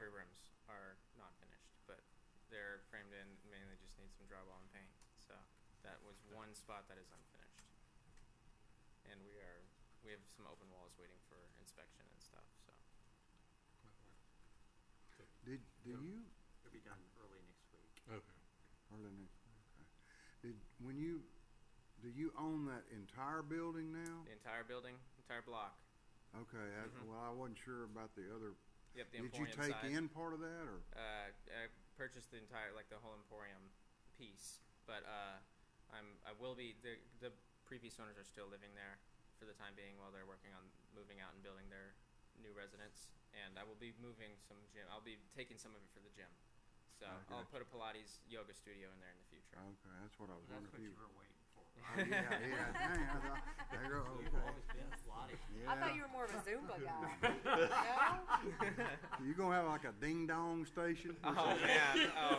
recovery rooms are not finished, but they're framed in. Mainly just need some drywall and paint. So that was one spot that is unfinished, and we have some open walls waiting for inspection and stuff. So Do you It'll be done early next week. Okay. early next okay. Do you own that entire building now? the entire building, entire block. Okay, Mhm. well, I wasn't sure about the other. Yep, the Did you Emporium take side. in part of that, or? I purchased the entire, like the whole Emporium piece, but I will be the previous owners are still living there for the time being while they're working on moving out and building their new residence, and I will be moving some gym. I'll be taking some of it for the gym, so I I'll gotcha. put a Pilates yoga studio in there in the future. Okay, that's what I was That's wondering. what If you were waiting for. Oh, yeah, dang, I thought, there you go, You've okay. always been Pilates. Yeah. I thought you were more of a Zumba guy. No? You gonna have like a ding dong station? Oh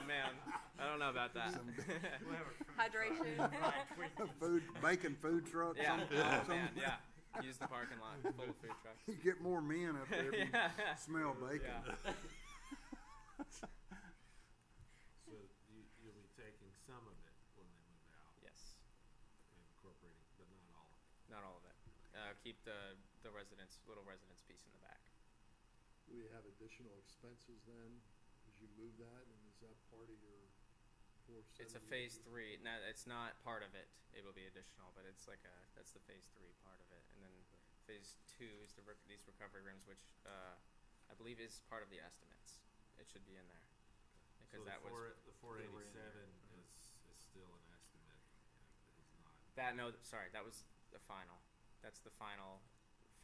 man, I don't know about that. Some We'll have a Hydration. bacon food truck? Yeah, some- oh man, yeah. Use the parking lot full of food trucks. You get more men up there if you smell bacon. Yeah. So you'll be taking some of it when they move out, Yes, and incorporating, but not all of it. not all of it. Keep the little residence piece in the back. Do we have additional expenses then, as you move that, and is that part of your 470? It's a phase 3. Now it's not part of it. It will be additional, but it's like that's the phase 3 part of it, and then phase 2 is these recovery rooms, which I believe is part of the estimates. It should be in there because So that was the 487 is still an estimate, it's not that. No, sorry, that was the final. That's the final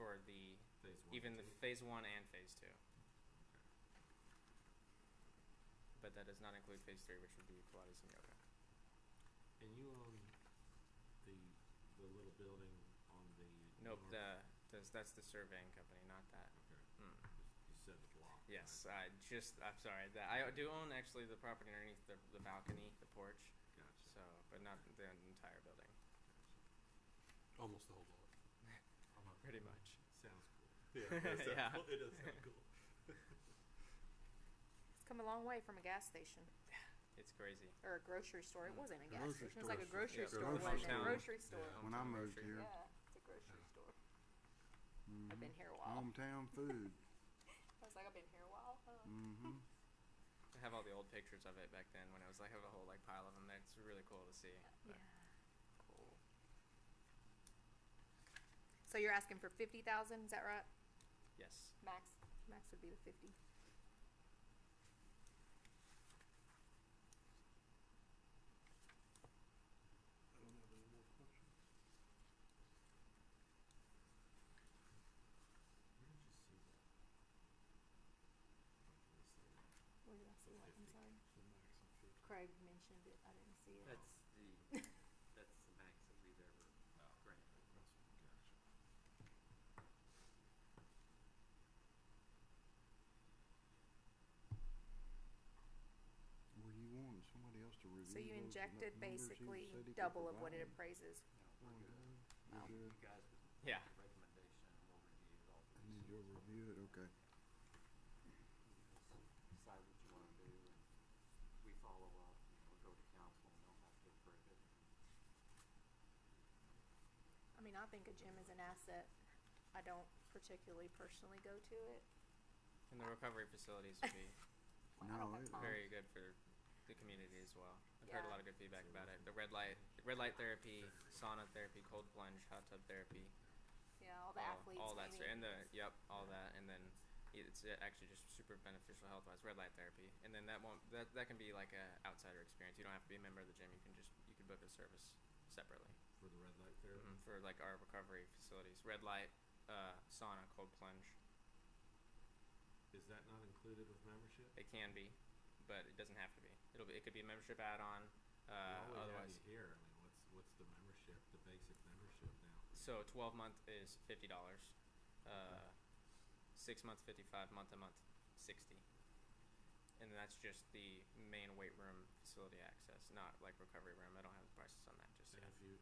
for the phase 1. even and the 2? phase 1 and phase 2. But that does not include phase 3, which would be Pilates and yoga. And you own the little building on the Nope, north? that's the surveying company, not that. Okay. Mm. You said the block. Yes, right? I'm sorry. I do own actually the property underneath the balcony, the porch. Gotcha. So, but not the entire building. Gotcha. Almost the whole block. Pretty much. Sounds cool. Yeah, it does sound Yeah. cool. It does sound cool. It's come a long way from a gas station It's crazy. or a grocery store. It wasn't a gas Grocery station. It was like a store. grocery Yeah, store, grocery wasn't it? store. Grocery store. Yeah. When I Hometown moved grocery. here. Yeah, it's a grocery store. Mhm. I've been here a while. Hometown food. I was like, I've been here a while. Huh? Mm-hmm. I have all the old pictures of it back then when it was like I have a whole like pile of them. That's really cool to see. Yeah. Cool. So you're asking for 50,000? Is that right? Yes. Max. Max would be the 50. I don't have any more questions. Where did you see that? Where did I see that? Where did I see what? I'm sorry. The max of 50. Craig mentioned it. I didn't see it. That's the max that we've ever granted. Gotcha. Were you wanting somebody else to review So you those injected numbers he basically said he could double of what it provide? appraises. No, we're good. You're Oh. good? You guys with Yeah. recommendation, we'll review all the And then you'll review it, okay. decide what you wanna do, and we follow up, we'll go to council and they'll have to approve it. I mean, I think a gym is an asset. I don't particularly personally go to it. And the recovery facilities would be Well, I don't No, have it- time. very good for the community as well. I've heard a Yeah. lot of good feedback about it. The red light therapy, sauna therapy, cold plunge, hot tub therapy. Yeah, all the athletes. all that maybe. and all that, and then it's actually just super beneficial health wise. Red light therapy, and then that can be like a outsider experience. You don't have to be a member of the gym. You can book a service separately For the red light therapy? for like our recovery facilities. Red light, sauna, cold plunge. Is that not included with membership? It can be, but it doesn't have to be. It could be a membership add-on. We always Otherwise, have you here. I mean, what's the membership, the basic membership now? so 12-month is $50. 6 months 55, month to month 60. And that's just the main weight room facility access, not like recovery room. I don't have the prices on that just And yet. if you,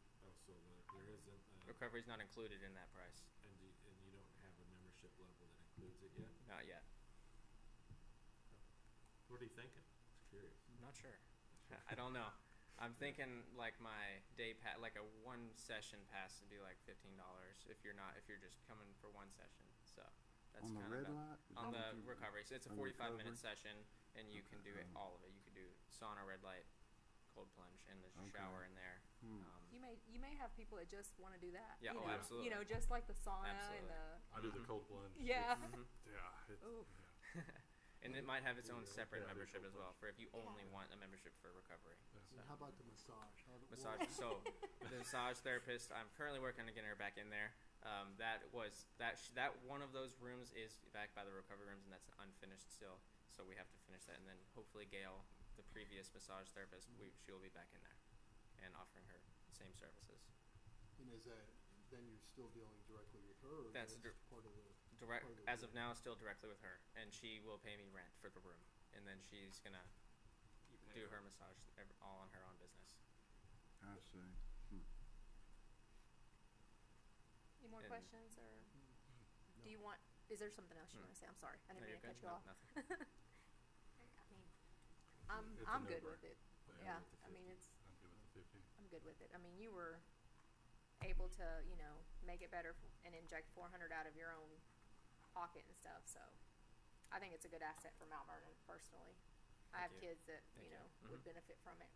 there isn't, Recovery's not included in that price. and you don't have a membership level that includes it yet? Not yet. What are you thinking? Just curious. Not sure. I don't know. I'm thinking like my day pass, like a one session pass would be like $15 if you're just coming for one session. So that's On the kind red of light? Is on that the what you- recovery. So it's a on 45-minute recovery? session, and you can do it Okay. all of it. You could do sauna, red light, cold plunge, and there's a Okay. shower in there. Hmm. You may have people that just want to do that. Yeah, you oh, know, absolutely. You know, just like the sauna Absolutely. and the I do the Mhm. cold plunge. yeah. Mhm. Yeah. It's, Ooh. And it might have its own Yeah, separate yeah, I do membership cold as well plunge. for if you only Yeah. want a membership for recovery. Yeah. So. And how about the massage? Massage. So the massage therapist, I'm currently working on getting her back in there. That one of those rooms is back by the recovery rooms, and that's unfinished still. So we have to finish that, and then hopefully Gail, the previous massage therapist, she'll be back in there, and offering her the same services. And is that, then you're still dealing directly with her, or That's that's dir- part of the? Direct Part of the as of deal. now, still directly with her, and she will pay me rent for the room, and then she's gonna do her massage all on her own business. I see. Any more And- questions, or do you want? Is there something else you Hmm. want to say? I'm sorry, I No, didn't you're mean to cut good. you No, off. nothing. I mean, It's a I'm good no-brainer. with it. Yeah, Yeah, with the I mean 50. it's I'm good with the 50. I'm good with it. I mean, you were able to, you know, make it better and inject 400 out of your own pocket and stuff. So, I think it's a good asset for Mount Vernon personally. I have Thank you. kids that Thank you you. know would benefit from it.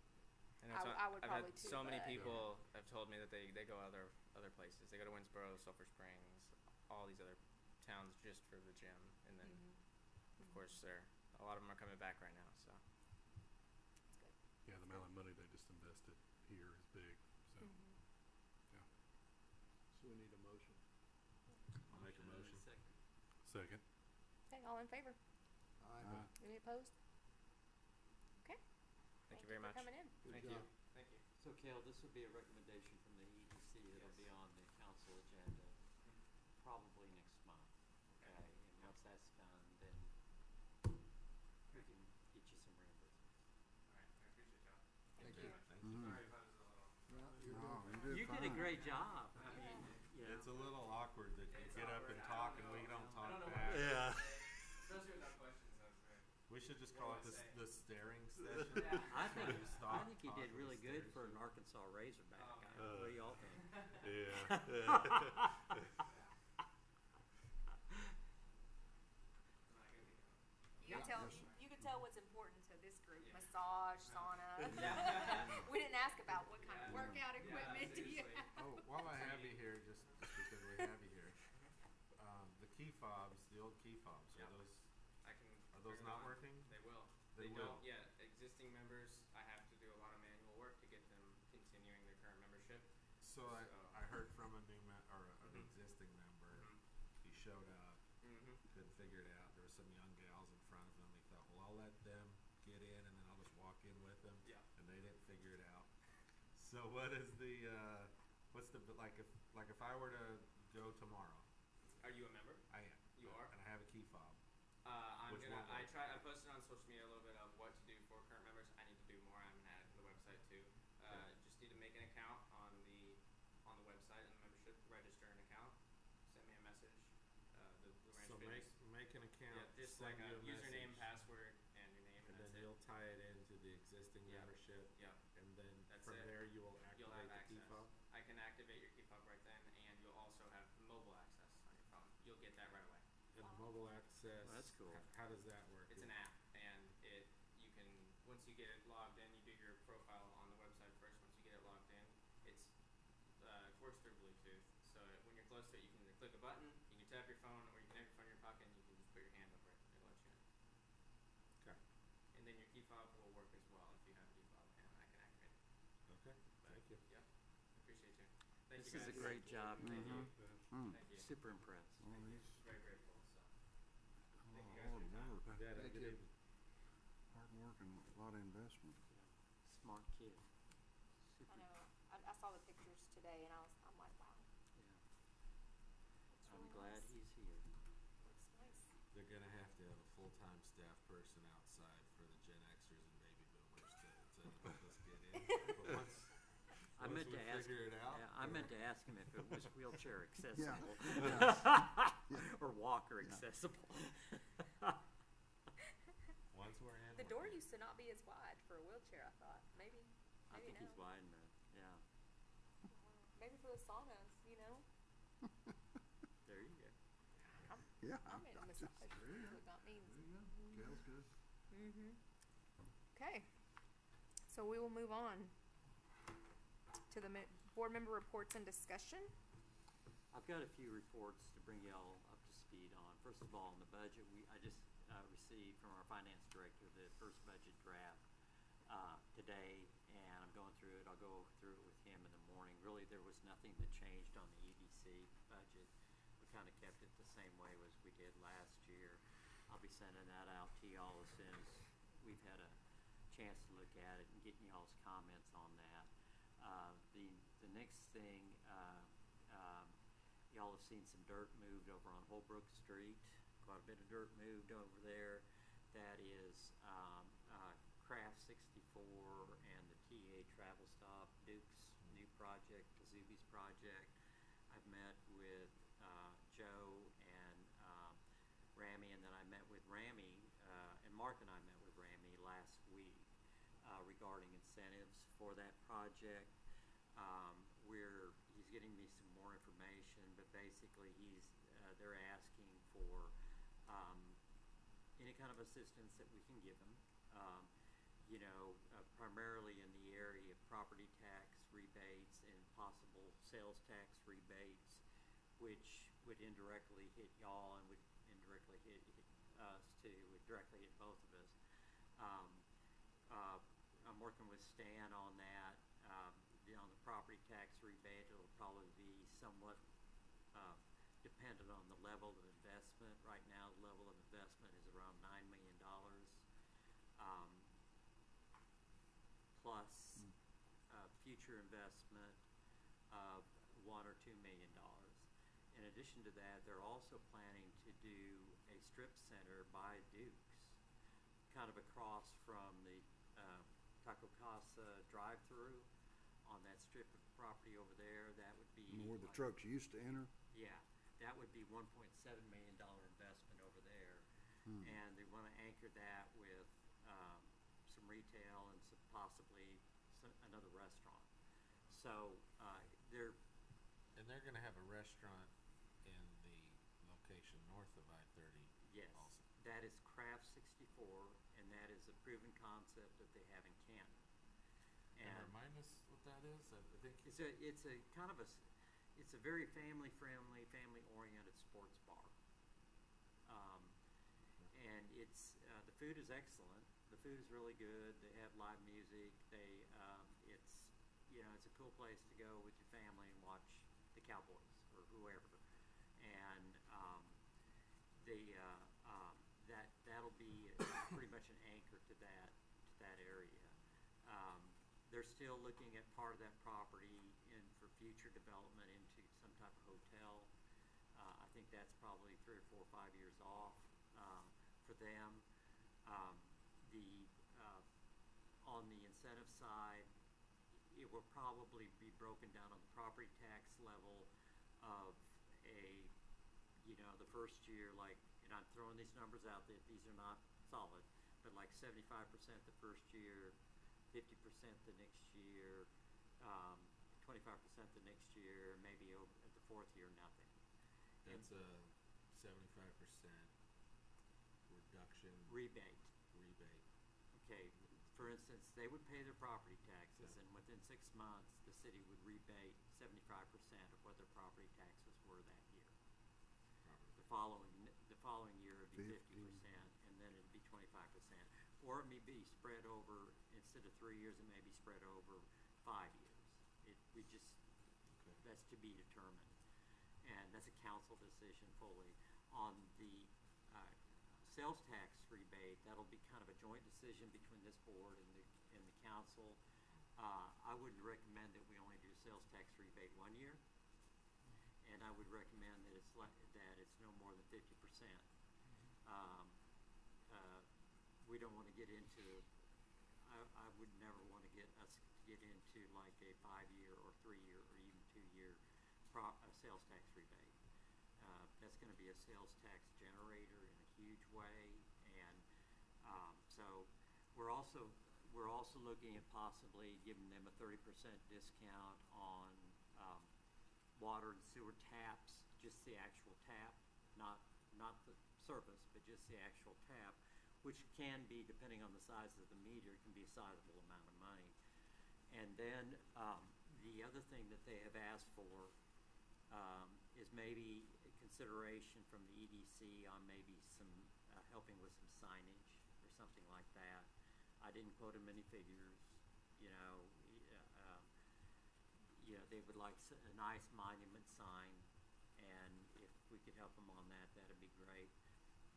And I would I've probably had too, so many but- people have told me that they go other places. They go to Winsboro, Sulphur Springs, all these other towns just for the gym, and then Mm-hmm. of course a lot of them are coming back right now. So It's good. Yeah, the amount of money they just invested here is big, so. Mm-hmm. So we need a motion. I'll make a motion. Second. Okay, all in favor? Aye. Any opposed? Okay. thank you very much. for coming in. Good Thank job. you. Thank you. So Cal, this would be a recommendation from the EDC, it'll Yes. be on the council agenda probably next month, okay? And once that's done, then we can get you some reimbursements. All right, I appreciate y'all. Thank you. Thank Mhm. Sorry if I was a little. No, you're No, good. you did You fine. did a great job, I mean, you know. It's a little awkward that you It's get up awkward. and I talk don't and we know. don't I talk don't know back. what Yeah. Especially without questions, that's right. We should just What call do it I the, say? the staring session. Yeah. I think, Just stop, I think you talk, did and really stare good at for you. an Arkansas Razorback. Oh, What do y'all think? Yeah. You can tell. You can tell what's important to this group: Yeah. massage, sauna. Yeah. We didn't ask about what kind of workout equipment do you seriously. have. Oh, while I have you here, just because we have you here, the key fobs, the old key fobs, Yep. are I can. those turn it not on. working? They will. They don't will. yet. Existing members, I have to do a lot of manual work to get them continuing their current membership. So I heard from a new an Mhm. existing member. Mhm. He showed up, Mm-hmm. couldn't figure it out. There were some young gals in front of him. He thought, well, I'll let them get in, and then I'll just walk in with them. Yeah. And they didn't figure it out. So what is the what's the like if I were to go tomorrow? Are you a member? I am. You are? And I have a key fob. I'm Which gonna. one will it? I posted on social media a little bit of what to do for current members. I need to do more. I'm gonna add it to the website too. Just need to make an account on the website and the membership. Register an account. Send me a message. The Ranch So Fitness. make an account. Yeah, just send like a you username, message, password, and your name, and and then that's you'll tie it into the existing Yeah. membership, Yep. and then That's from it. there you will You'll activate have the key access. fob. I can activate your key fob right then, and you'll also have mobile access on your phone. You'll get that right away. And mobile access. Well, that's cool. How does that work? It's an app, and you can once you get it logged in, you do your profile on the website first. Once you get it logged in, it works through Bluetooth. So when you're close to it, you can either click a button, you can tap your phone, or you can have your phone in your pocket, and you can just put your hand over it. It'll let you in. Okay. And then your key fob will work as well if you have a key fob, and I can activate it. Okay. Thank you. Yep. Appreciate you. Thank This you is guys. a great job, Thank you. Mm. Thank you. super impressed. Well, Thank you. he's Very grateful. So. a Thank lot you of guys for your hard time. work. Yeah, Thank good you. evening. Hard work and a lot of investment. Smart kid. I Super, know. I saw the pictures today, and I'm like, wow, yeah. it's I'm really glad nice. he's here. Looks nice. They're gonna have to have a full-time staff person outside for the Gen Xers and baby boomers to help us get in. But I once meant we to ask. figure it out, Yeah, I meant to ask him if it was wheelchair accessible. Yeah. Or walker Yeah. accessible. once we're in, The door used to not be as wide for a wheelchair, I thought. Maybe I think now. he's widened it, yeah. Maybe for the saunas, you know? There you go. Yeah. I'm in I massage. just- That's there you what go. that means. There you go. Gail's good. Mm-hmm. Okay. So we will move on to the board member reports and discussion. I've got a few reports to bring y'all up to speed on. First of all, on the budget, I just received from our finance director the first budget draft today, and I'm going through it. I'll go through it with him in the morning. Really, there was nothing that changed on the EDC budget. We kind of kept it the same way as we did last year. I'll be sending that out to y'all as soon as we've had a chance to look at it and getting y'all's comments on that. The next thing, y'all have seen some dirt moved over on Holbrook Street. Quite a bit of dirt moved over there. That is Craft 64 and the TA Travel Stop, Duke's new project, Kazubi's project. I've met with Joe and Rami, and then I met with Rami, and Mark and I met with Rami last week regarding incentives for that project. He's getting me some more information, but basically they're asking for any kind of assistance that we can give them. Primarily in the area of property tax rebates and possible sales tax rebates, which would indirectly hit y'all and would indirectly hit us too, would directly hit both of us. I'm working with Stan on that. On the property tax rebate, it'll probably be somewhat dependent on the level of investment. Right now, the level of investment is around $9 million, plus future investment of $1 or $2 million. In addition to that, they're also planning to do a strip center by Duke's, kind of across from the Taco Casa drive-through on that strip of property over there. That would be Where the trucks used to enter. Yeah, that would be $1.7 million investment over there. And they want to anchor that with some retail and possibly another restaurant. So they're going to have a restaurant in the location north of I-30 yes, also. that is Craft 64, and that is a proven concept that they have in Canton. And remind us what that is? I think It's a kind of it's a very family-friendly, family-oriented sports bar. And it's the food is excellent. The food is really good. They have live music. It's a cool place to go with your family and watch the Cowboys or whoever. And that'll be pretty much an anchor to that area. They're still looking at part of that property for future development into some type of hotel. I think that's probably 3 or 4 or 5 years off for them. On the incentive side, it will probably be broken down on the property tax level of the first year, and I'm throwing these numbers out there, these are not solid, but like 75% the first year, 50% the next year, 25% the next year, maybe at the 4th year, nothing. That's a 75% reduction Rebate. rebate. Okay, for instance, they would pay their property taxes, and within 6 months, the city would rebate 75% of what their property taxes were that year. The following year it'd be 50%, and then it'd be 25%. Or it may be spread over, instead of 3 years, it may be spread over 5 years. That's to be determined. And that's a council decision fully. On the sales tax rebate, that'll be kind of a joint decision between this board and the council. I would recommend that we only do sales tax rebate 1 year, and I would recommend that it's no more than 50%. We don't want to get into. I would never want to get into like a 5-year or 3-year or even 2-year sales tax rebate. That's going to be a sales tax generator in a huge way, and so we're also looking at possibly giving them a 30% discount on water and sewer taps, just the actual tap, not the service, but just the actual tap, which can be, depending on the size of the meter, can be a sizable amount of money. And then the other thing that they have asked for is maybe a consideration from the EDC on maybe some helping with some signage or something like that. I didn't quote them any figures, you know. They would like a nice monument sign, and if we could help them on that, that'd be great.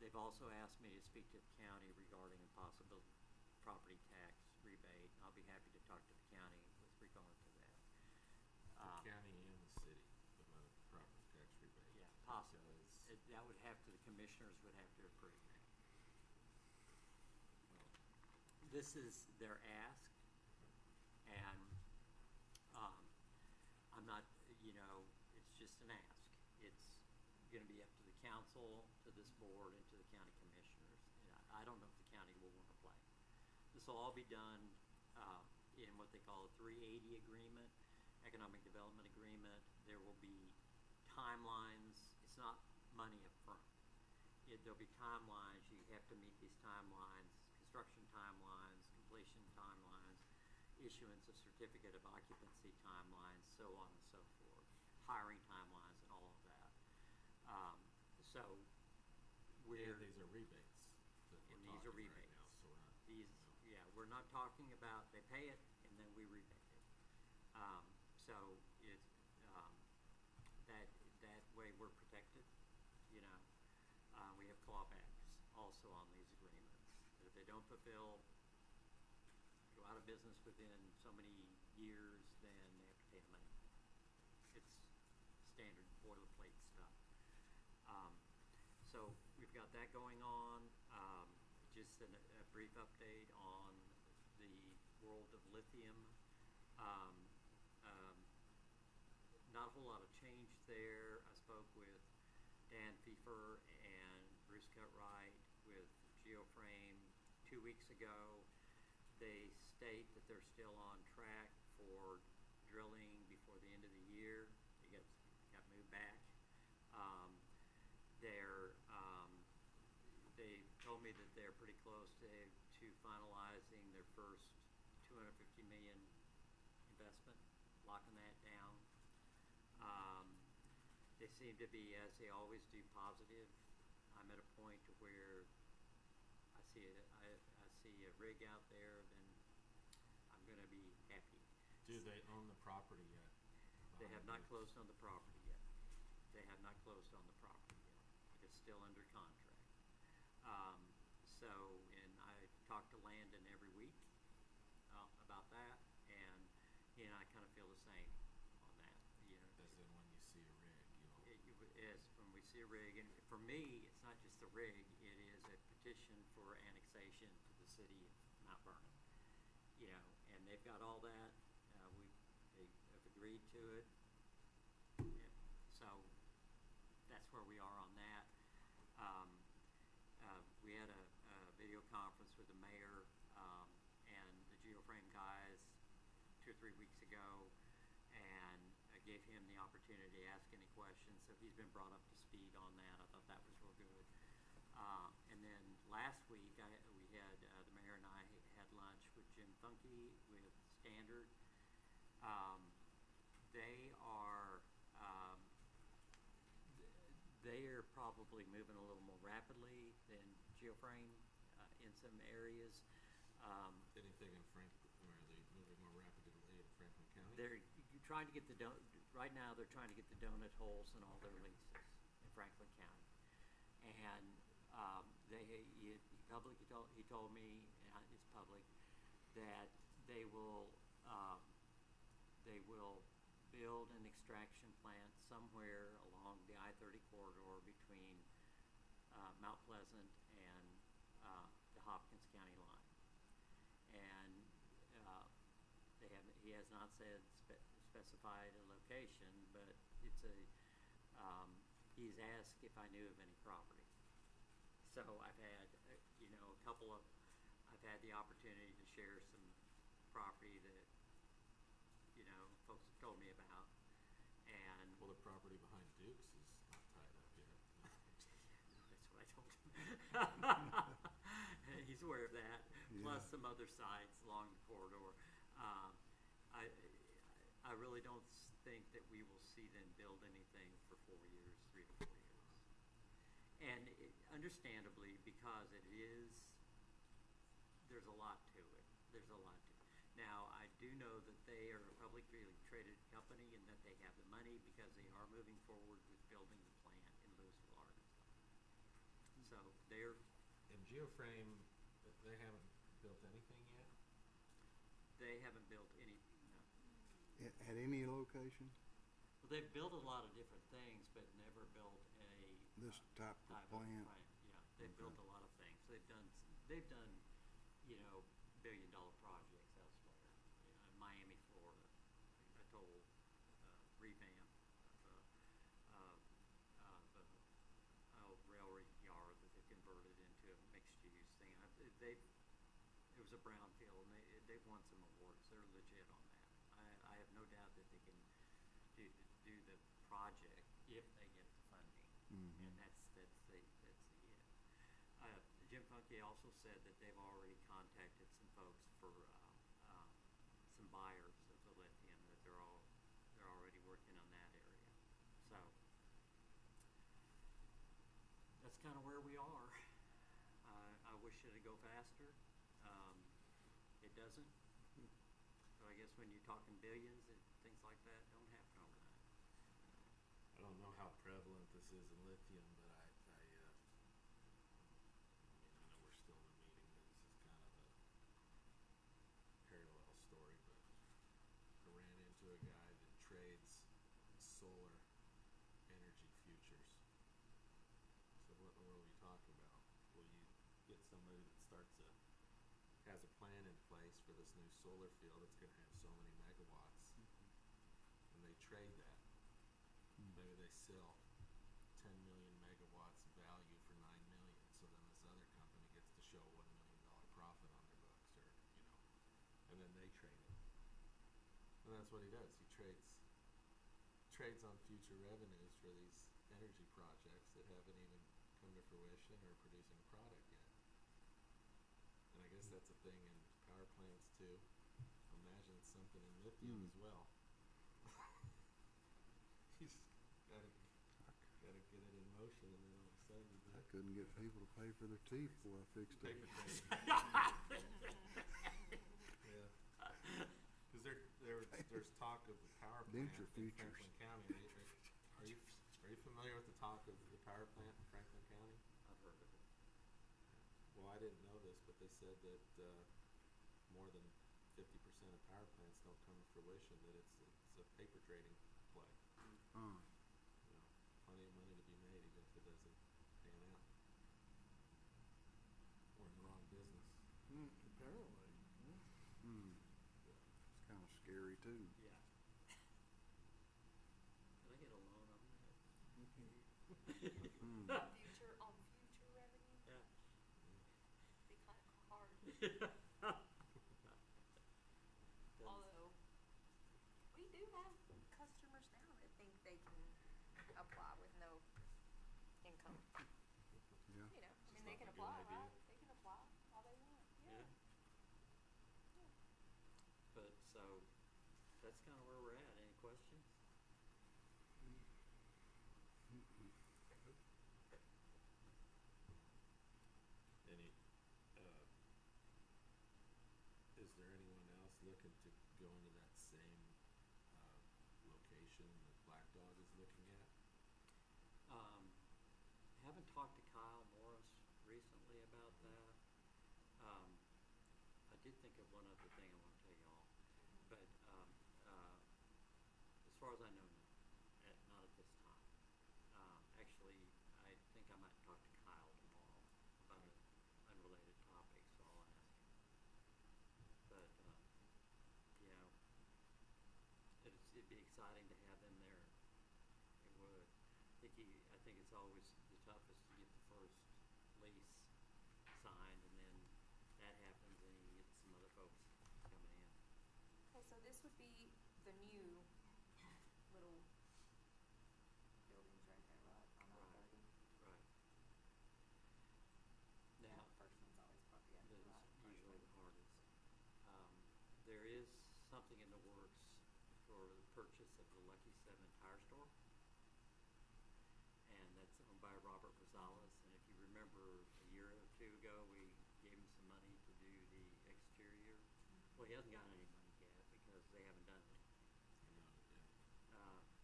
They've also asked me to speak to the county regarding a possible property tax rebate. I'll be happy to talk to the county with regard to that. The county and the city about a property tax rebate. Yeah, possibly. Because That would have to, the commissioners would have to approve that. This is their ask, and I'm not, it's just an ask. It's gonna be up to the council, to this board, and to the county commissioners. And I don't know if the county will wanna play. This will all be done in what they call a 380 agreement, economic development agreement. There will be timelines. It's not money up front. There'll be timelines. You have to meet these timelines, construction timelines, completion timelines, issuance of certificate of occupancy timelines, so on and so forth, hiring timelines, and all of that. So we're and these are rebates that we're and these are talking rebates. right now, so we're not. These, yeah, we're not talking about they pay it and then we rebate it. So it's that way we're protected. We have clawbacks also on these agreements. That if they don't fulfill, go out of business within so many years, then they have to pay the money. It's standard boilerplate stuff. So we've got that going on. Just a brief update on the world of lithium. Not a whole lot of change there. I spoke with Dan Pfeiffer and Bruce Cutright with Geoframe 2 weeks ago. They state that they're still on track for drilling before the end of the year. It got moved back. They told me that they're pretty close to finalizing their first $250 million investment, locking that down. They seem to be, as they always do, positive. I'm at a point to where I see a rig out there, then I'm going to be happy. Do they own the property yet? They have not closed on the property yet. They have not closed on the property yet. It's still under contract. And I talk to Landon every week about that, and he and I kind of feel the same on that. As in when you see a rig, Yes, when we see a rig, and for me, it's not just the rig, it is a petition for annexation to the city of Mount Vernon. And they've got all that, they have agreed to it, so that's where we are on that. We had a video conference with the mayor and the Geoframe guys 2 or 3 weeks ago, and I gave him the opportunity to ask any questions, so he's been brought up to speed on that. I thought that was real good. And then last week, we had the mayor and I had lunch with Jim Funke with Standard. They are probably moving a little more rapidly than Geoframe in some areas. anything in Franklin, or are they moving more rapidly in Franklin County? They're trying to get right now they're trying to get the donut holes in all their leases in Franklin County. And he told me, and it's public, that they will build an extraction plant somewhere along the I-30 corridor between Mount Pleasant and the Hopkins County line. And he has not specified a location, but it's he's asked if I knew of any property. So I've had, I've had the opportunity to share some property that, you know, folks have told me about, and Well, the property behind Duke's is not tied up yet. that's what I told him. He's aware of that, plus Yeah. some other sites along the corridor. I, I really don't think that we will see them build anything for 4 years, 3 to 4 years. And understandably, because there's a lot to it. There's a lot to it. Now, I do know that they are a publicly traded company and that they have the money because they are moving forward with building the plant in Louisville, Arkansas. So they're, And Geoframe, they haven't built anything yet? they haven't built any, no. At any location, Well, they've built a lot of different things, but never built this type of type plant? Yeah, they've Okay. built a lot of things. They've done, you know, billion-dollar projects elsewhere. You know, in Miami, Florida, a total revamp of railroad yard that they converted into a mixed-use thing. It was a brownfield, and they've won some awards. They're legit on that. I have no doubt that they can do the project if they get the funding. Mhm. And that's the it. Jim Funke also said that they've already contacted some folks for some buyers of the lithium, that they're already working on that area. So that's kind of where we are. I wish it'd go faster. It doesn't. So I guess when you're talking billions and things like that, don't happen overnight. I don't know how prevalent this is in lithium, but I mean, I know we're still in a meeting, but this is kind of a parallel story, but I ran into a guy that trades solar energy futures. So what in the world are we talking about? Well, you get somebody that has a plan in place for this new solar field that's gonna have so many megawatts, and they trade that. Maybe they sell 10 million megawatts of value for 9 million. So then this other company gets to show $1 million profit on their books, or and then they trade it. And that's what he does. He trades on future revenues for these energy projects that haven't even come to fruition or producing a product yet. And I guess that's a thing in power plants too. Imagine it's something in lithium as well. He's gotta get it in motion, and then all of a sudden I couldn't get people to pay for their teeth before I fixed it. paper trading. Yeah, because there's talk of the power plant Denture in futures. Franklin County. Are you familiar with the talk of the power plant in Franklin County? I've heard of it. Well, I didn't know this, but they said that more than 50% of power plants don't come to fruition. That it's a paper trading play. You know, plenty of money to be made, even if it doesn't pan out. Or in the wrong business. Apparently. It's kind of scary too. Yeah. Did I get a loan on that? Future on future revenue, Yeah. be kind of hard. Doesn't- Although, we do have customers now that think they can apply with no income. Yeah. You know, I mean, Just they not can a good apply, idea. right? They can apply all they want, Yeah. yeah. But so that's kind of where we're at. Any questions? Any, is there anyone else looking to go into that same location that Black Dog is looking at? Haven't talked to Kyle Morris recently about that. I did think of one other thing I want to tell y'all, but as far as I know, no, not at this time. Actually, I think I might talk to Kyle tomorrow about an unrelated topic, so I'll ask him. But you know, it'd be exciting to have them there. It would. I think it's always the toughest to get the first lease signed, and then that happens, this would be the new little buildings right there, right, on Mount Right. Vernon. Right. Yeah, Now, the first one's always probably that up is right. usually the hardest. There is something in the works for the purchase of the Lucky 7 Tire Store. And that's owned by Robert Rosales. And if you remember, a year or two ago, we gave him some money to do the exterior. Well, he hasn't gotten any money yet because they haven't done anything. I know, yeah.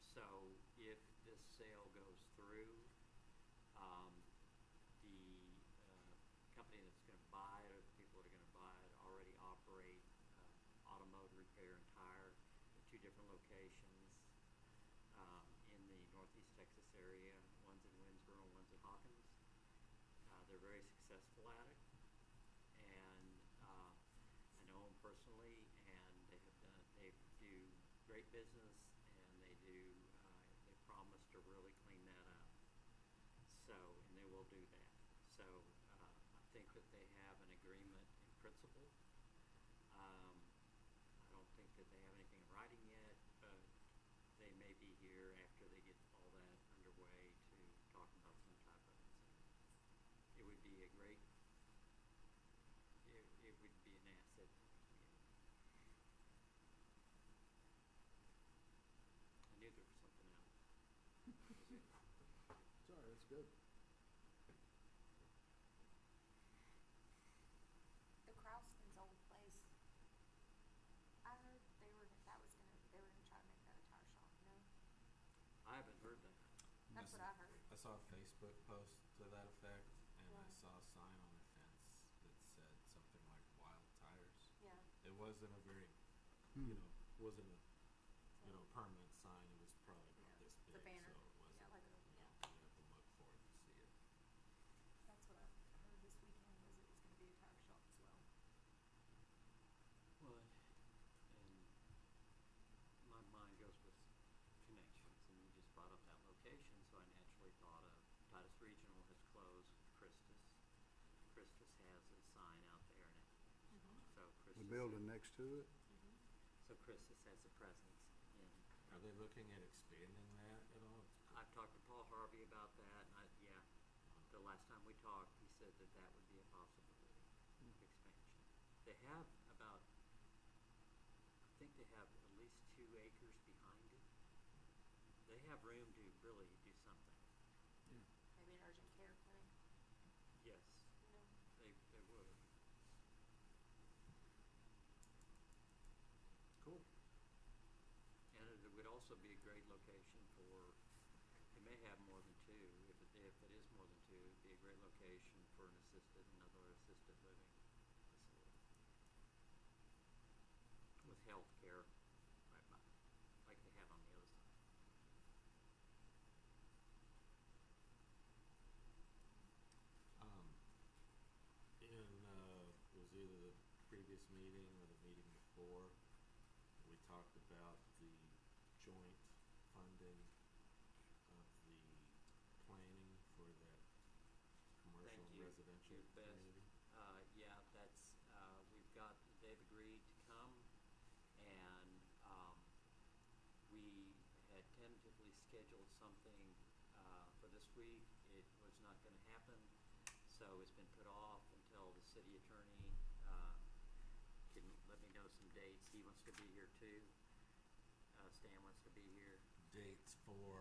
So if this sale goes through, the company that's going to buy it, or the people that are going to buy it, already operate automotive repair and tire at 2 different locations in the Northeast Texas area. One's in Winsboro, and one's in Hawkins. They're very successful at it, and I know them personally, and they do great business, and they promise to really clean that up. So, and they will do that. So, I think that they have an agreement in principle. I don't think that they have anything in writing yet, but they may be here after they get all that underway to talk about some type of incentive. It would be a great, it would be an asset to the community. I knew there was something else. Sorry, that's good. The Krausman's old place. I heard they were gonna try to make that a tire shop, no? I haven't heard that. That's what I heard. I saw a Facebook post to that effect, and I Yeah. saw a sign on the fence that said something like "Wild Tires." Yeah. It wasn't a very, Hmm. wasn't a, permanent sign. It was probably about Yeah. this It's big, a banner. so it wasn't. Yeah, like a, You yeah. have to look for it to see it. That's what I heard this weekend, was it was gonna be a tire shop as well. Well, and my mind goes with connections, and you just brought up that location, so I naturally thought of Titus Regional has closed with Christus. Christus has a sign out there now. So The Christus. building next to it? So Christus has a presence in. Are they looking at expanding that at all? I've talked to Paul Harvey about that, and the last time we talked, he said that that would be a possibility of expansion. They have about, I think they have at least 2 acres behind it. They have room to really do something. Maybe an urgent care clinic, Yes, you know? they would. Cool. And it would also be a great location for, they may have more than 2. If it is more than 2, it'd be a great location for another assisted living facility. With healthcare, right by, like they have on the other side. It was either the previous meeting or the meeting before, we talked about the joint funding of the planning for that commercial Thank and you. residential You're the best. community. Yeah, they've agreed to come, and we had tentatively scheduled something for this week. It was not going to happen, so it's been put off until the city attorney can let me know some dates. He wants to be here too. Stan wants to be here Dates for,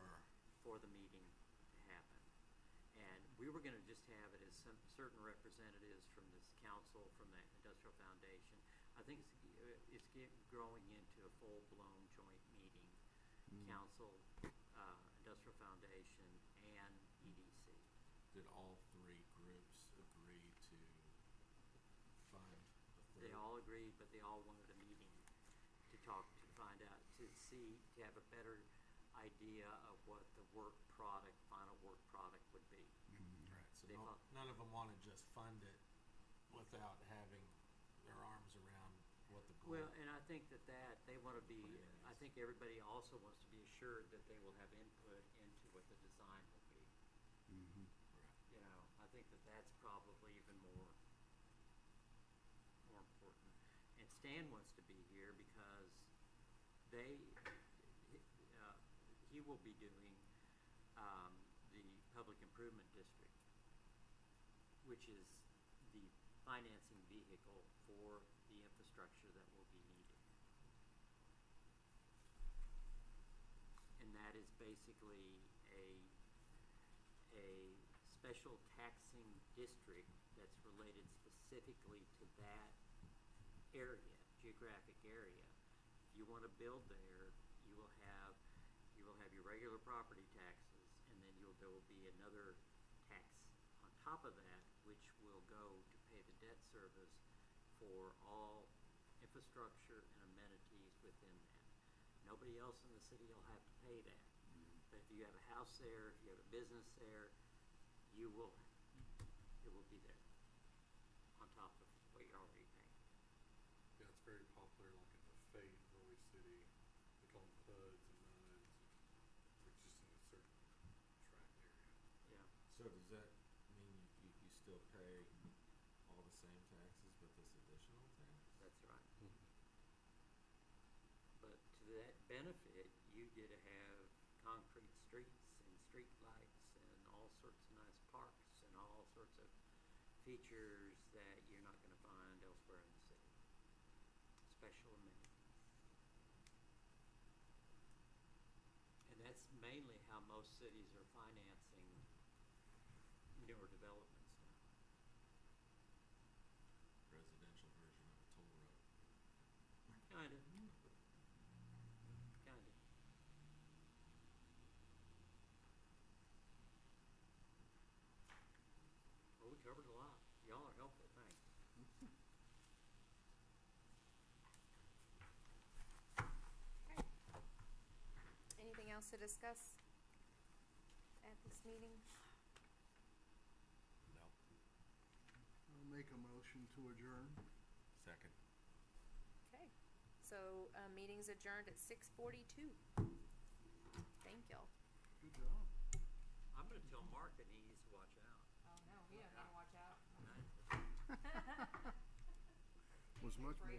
for the meeting to happen. And we were gonna just have it as certain representatives from this council, from the Industrial Foundation. I think it's growing into a full-blown joint meeting. Council, Industrial Foundation, and EDC. did all 3 groups agree to fund a third? They all agreed, but they all wanted a meeting to talk, to find out, to see, to have a better idea of what the final work product would be. Right, so They thought- none of them want to just fund it without having their arms around what the goal. Well, and I think that they want to be, Plan I is. think everybody also wants to be assured that they will have input into what the design will be. Mm-hmm. Right. I think that that's probably even more important. And Stan wants to be here because they, uh, he will be doing, the public improvement district, which is the financing vehicle for the infrastructure that will be needed. And that is basically a special taxing district that's related specifically to that area, geographic area. If you want to build there, you will have your regular property taxes, and then there will be another tax on top of that, which will go to pay the debt service for all infrastructure and amenities within that. Nobody else in the city will have to pay that. But if you have a house there, if you have a business there, it will be there on top of what you're already paying. Yeah, it's very popular, like in the Fate, Roy City, they call them PUDs and MUDs, they're just in a certain tract area. Yeah. So does that mean you still pay all the same taxes, but this additional tax? That's right. But to that benefit, you get to have concrete streets and street lights and all sorts of nice parks and all sorts of features that you're not going to find elsewhere in the city. Special amenities. And that's mainly how most cities are financing newer developments now. Residential version of a toll road. Kind of. Kind of. Well, we covered a lot. Y'all are helpful, thanks. Okay. Anything else to discuss at this meeting? No. I'll make a motion to adjourn. Second. Okay, so, meeting's adjourned at 6:42. Thank y'all. Good job. I'm gonna tell Mark that he needs to watch out. Oh, no, he doesn't need to watch out. Was much more.